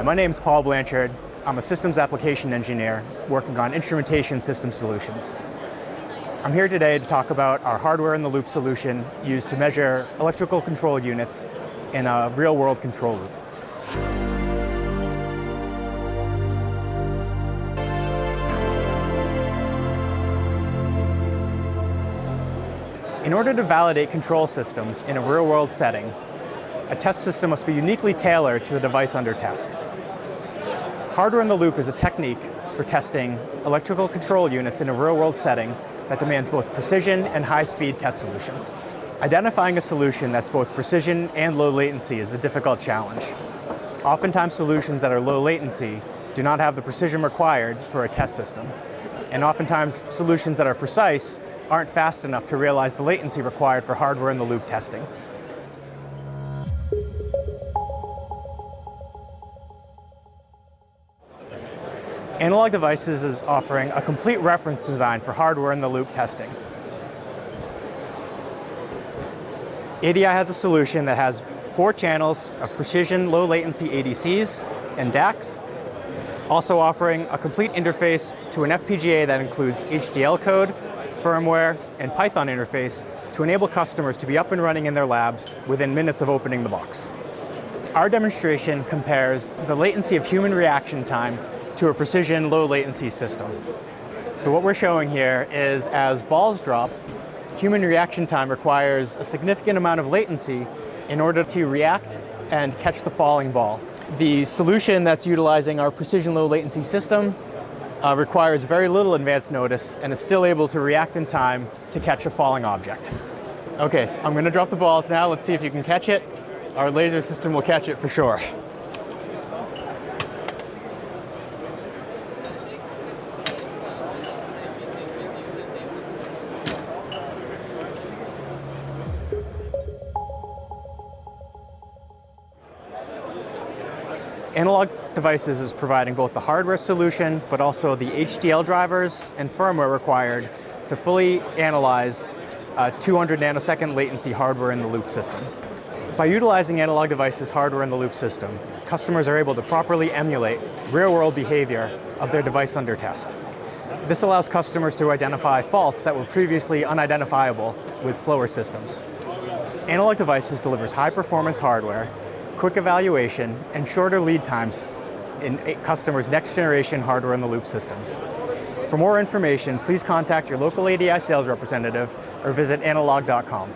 My name's Paul Blanchard. I'm a systems application engineer working on instrumentation system solutions. I'm here today to talk about our hardware-in-the-loop solution used to measure electrical control units in a real-world control loop. In order to validate control systems in a real-world setting, a test system must be uniquely tailored to the device under test. Hardware-in-the-loop is a technique for testing electrical control units in a real-world setting that demands both precision and high-speed test solutions. Identifying a solution that's both precision and low latency is a difficult challenge. Oftentimes, solutions that are low latency do not have the precision required for a test system. And oftentimes, solutions that are precise aren't fast enough to realize the latency required for hardware-in-the-loop testing. Analog Devices is offering a complete reference design for hardware-in-the-loop testing. ADI has a solution that has 4 channels of precision low latency ADCs and DACs, also offering a complete interface to an FPGA that includes HDL code, firmware, and Python interface to enable customers to be up and running in their labs within minutes of opening the box. Our demonstration compares the latency of human reaction time to a precision low latency system. So what we're showing here is as balls drop, human reaction time requires a significant amount of latency in order to react and catch the falling ball. The solution that's utilizing our precision low latency system requires very little advance notice and is still able to react in time to catch a falling object. Okay, so I'm going to drop the balls now. Let's see if you can catch it. Our laser system will catch it for sure. Analog Devices is providing both the hardware solution, but also the HDL drivers and firmware required to fully analyze a 200 nanosecond latency hardware-in-the-loop system. By utilizing Analog Devices' hardware-in-the-loop system, customers are able to properly emulate real-world behavior of their device under test. This allows customers to identify faults that were previously unidentifiable with slower systems. Analog Devices delivers high-performance hardware, quick evaluation, and shorter lead times in customers' next-generation hardware-in-the-loop systems. For more information, please contact your local ADI sales representative or visit analog.com.